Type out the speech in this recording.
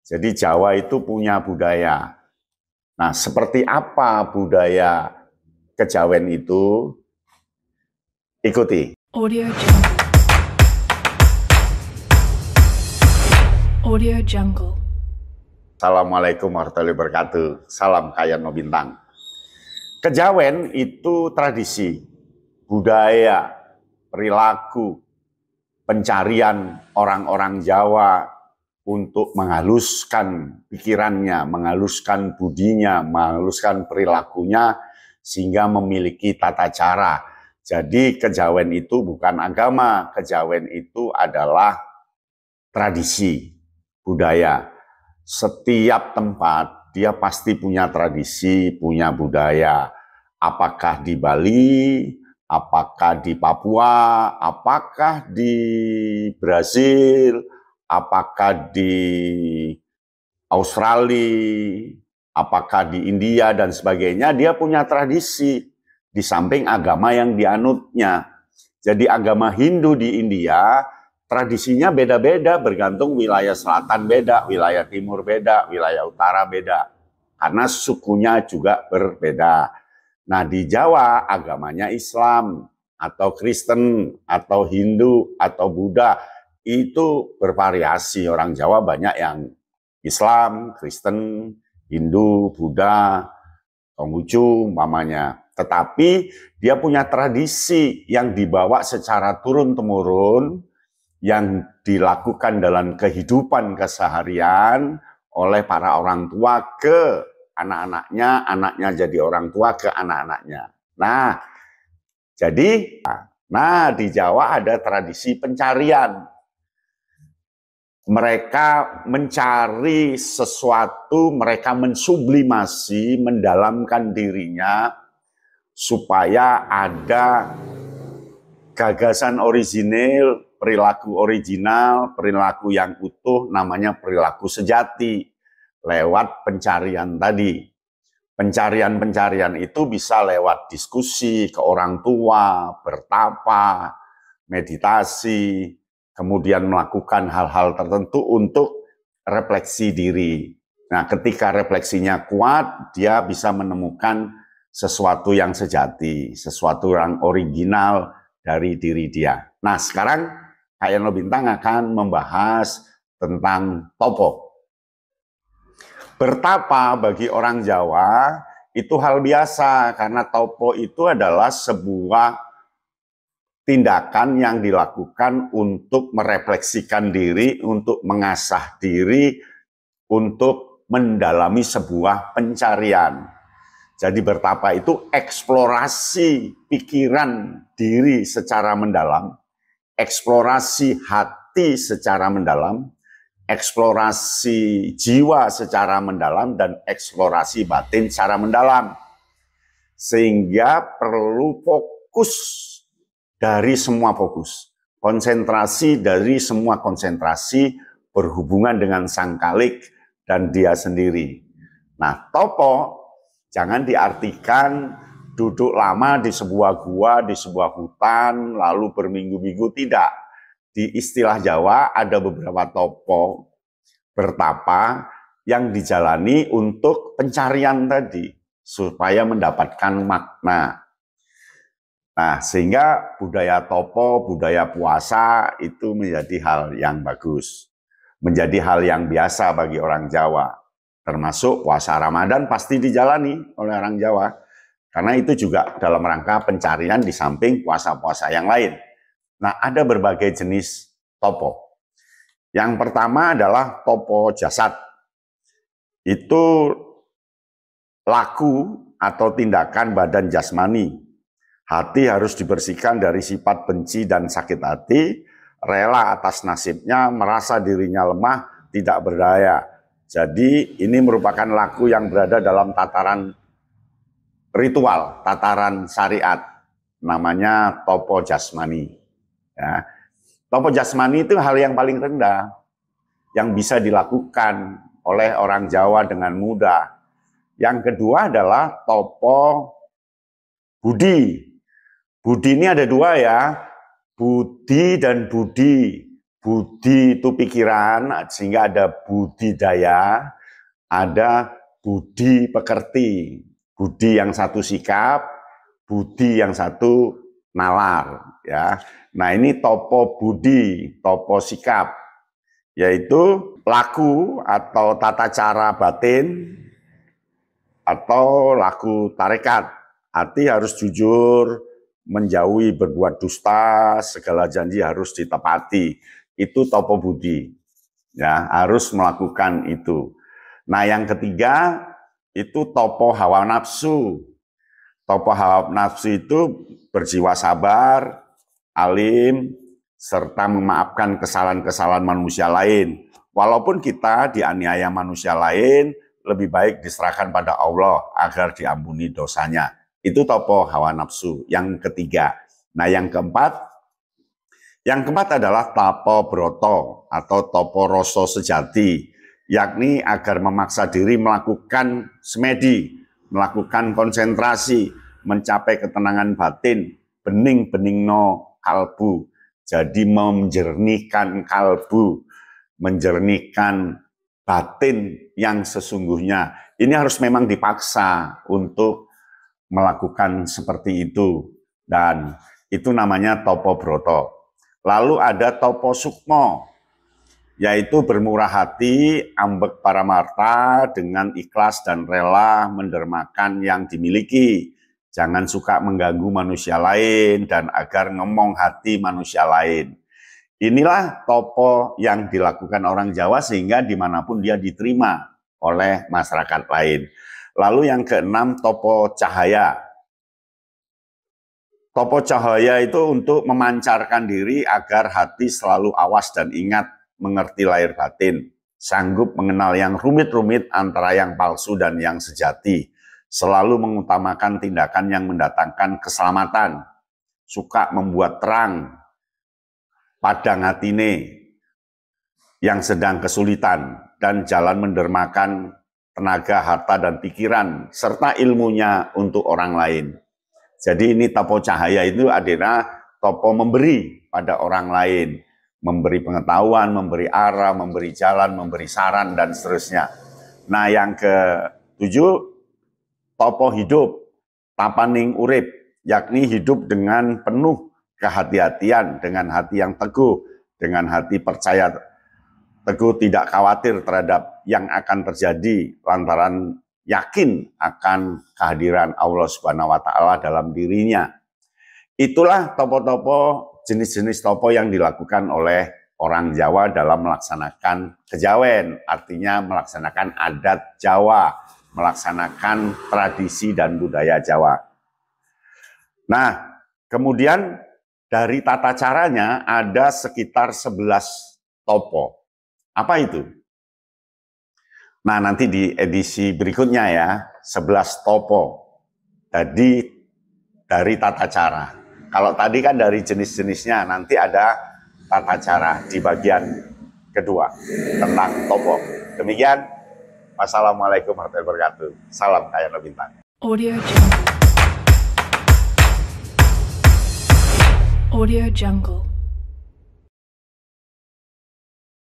Jadi Jawa itu punya budaya. Nah, seperti apa budaya kejawen itu? Ikuti. Audio Jungle. Audio Jungle. Assalamualaikum warahmatullahi wabarakatuh. Salam Kayan No Bintang. Kejawen itu tradisi, budaya, perilaku, pencarian orang-orang Jawa untuk menghaluskan pikirannya, menghaluskan budinya, menghaluskan perilakunya, sehingga memiliki tata cara. Jadi kejawen itu bukan agama, kejawen itu adalah tradisi, budaya. Setiap tempat dia pasti punya tradisi, punya budaya. Apakah di Bali, apakah di Papua, apakah di Brasil, apakah di Australia, apakah di India dan sebagainya, dia punya tradisi di samping agama yang dianutnya. Jadi agama Hindu di India tradisinya beda-beda, bergantung wilayah selatan beda, wilayah timur beda, wilayah utara beda. Karena sukunya juga berbeda. Nah, di Jawa agamanya Islam, atau Kristen, atau Hindu, atau Buddha. Itu bervariasi. Orang Jawa banyak yang Islam, Kristen, Hindu, Buddha, Konghucu umpamanya. Tetapi dia punya tradisi yang dibawa secara turun-temurun, yang dilakukan dalam kehidupan keseharian oleh para orang tua ke anak-anaknya, anaknya jadi orang tua ke anak-anaknya. Nah, jadi di Jawa ada tradisi pencarian. Mereka mencari sesuatu, mereka mensublimasi, mendalamkan dirinya supaya ada gagasan orisinil, perilaku original, perilaku yang utuh, namanya perilaku sejati, lewat pencarian tadi. Pencarian-pencarian itu bisa lewat diskusi ke orang tua, bertapa, meditasi, kemudian melakukan hal-hal tertentu untuk refleksi diri. Nah, ketika refleksinya kuat, dia bisa menemukan sesuatu yang sejati, sesuatu yang original dari diri dia. Nah, sekarang Kayan No Bintang akan membahas tentang topo. Bertapa bagi orang Jawa itu hal biasa, karena topo itu adalah sebuah tindakan yang dilakukan untuk merefleksikan diri, untuk mengasah diri, untuk mendalami sebuah pencarian. Jadi bertapa itu eksplorasi pikiran diri secara mendalam, eksplorasi hati secara mendalam, eksplorasi jiwa secara mendalam, dan eksplorasi batin secara mendalam. Sehingga perlu fokus dari semua fokus, konsentrasi dari semua konsentrasi, berhubungan dengan sang kalik dan dia sendiri. Nah, topo jangan diartikan duduk lama di sebuah gua, di sebuah hutan, lalu berminggu-minggu, tidak. Di istilah Jawa ada beberapa topo bertapa yang dijalani untuk pencarian tadi, supaya mendapatkan makna. Nah, sehingga budaya topo, budaya puasa itu menjadi hal yang bagus. Menjadi hal yang biasa bagi orang Jawa. Termasuk puasa Ramadan pasti dijalani oleh orang Jawa. Karena itu juga dalam rangka pencarian di samping puasa-puasa yang lain. Nah, ada berbagai jenis topo. Yang pertama adalah topo jasad. Itu laku atau tindakan badan jasmani. Hati harus dibersihkan dari sifat benci dan sakit hati, rela atas nasibnya, merasa dirinya lemah, tidak berdaya. Jadi ini merupakan laku yang berada dalam tataran ritual, tataran syariat, namanya topo jasmani. Ya. Topo jasmani itu hal yang paling rendah, yang bisa dilakukan oleh orang Jawa dengan mudah. Yang kedua adalah topo budi. Budi ini ada dua ya, budi dan budi. budi itu pikiran, sehingga ada budidaya, ada budi pekerti. Budi yang satu sikap, budi yang satu nalar. Ya. Nah ini topo budi, topo sikap, yaitu laku atau tata cara batin, atau laku tarekat. Hati harus jujur, menjauhi berbuat dusta, segala janji harus ditepati. Itu topo budi. Ya, harus melakukan itu. Nah, yang ketiga itu topo hawa nafsu. Topo hawa nafsu itu berjiwa sabar, alim, serta memaafkan kesalahan-kesalahan manusia lain. Walaupun kita dianiaya manusia lain, lebih baik diserahkan pada Allah agar diampuni dosanya. Itu topo hawa nafsu. Yang ketiga. Nah, yang keempat adalah topo broto atau topo rasa sejati, yakni agar memaksa diri melakukan semedi, melakukan konsentrasi, mencapai ketenangan batin, bening-beningno kalbu. Jadi menjernihkan kalbu, menjernihkan batin yang sesungguhnya. Ini harus memang dipaksa untuk melakukan seperti itu. Dan itu namanya topo broto. Lalu ada topo sukmo, yaitu bermurah hati, ambek paramarta, dengan ikhlas dan rela mendermakan yang dimiliki. Jangan suka mengganggu manusia lain dan agar ngomong hati manusia lain. Inilah topo yang dilakukan orang Jawa sehingga dimanapun dia diterima oleh masyarakat lain. Lalu yang keenam, topo cahaya. Topo cahaya itu untuk memancarkan diri agar hati selalu awas dan ingat mengerti lahir batin, sanggup mengenal yang rumit-rumit antara yang palsu dan yang sejati, selalu mengutamakan tindakan yang mendatangkan keselamatan, suka membuat terang padang hatine yang sedang kesulitan, dan jalan mendermakan tenaga, harta, dan pikiran, serta ilmunya untuk orang lain. Jadi ini topo cahaya itu adalah topo memberi pada orang lain, memberi pengetahuan, memberi arah, memberi jalan, memberi saran, dan seterusnya. Nah, yang ketujuh, topo hidup, tapaning urip, yakni hidup dengan penuh kehati-hatian, dengan hati yang teguh, dengan hati percaya teguh, tidak khawatir terhadap yang akan terjadi, lantaran yakin akan kehadiran Allah Subhanahu wa Ta'ala dalam dirinya. Itulah topo-topo, jenis-jenis topo yang dilakukan oleh orang Jawa dalam melaksanakan kejawen, artinya melaksanakan adat Jawa, melaksanakan tradisi dan budaya Jawa. Nah, kemudian dari tata caranya ada sekitar 11 topo. Apa itu? Nah, nanti di edisi berikutnya ya, 11 topo. Jadi dari tata cara. Kalau tadi kan dari jenis-jenisnya, nanti ada tata cara di bagian kedua tentang topo. Demikian, wassalamualaikum warahmatullahi wabarakatuh. Salam Kayana Bintang. Audio Jungle. Audio Jungle.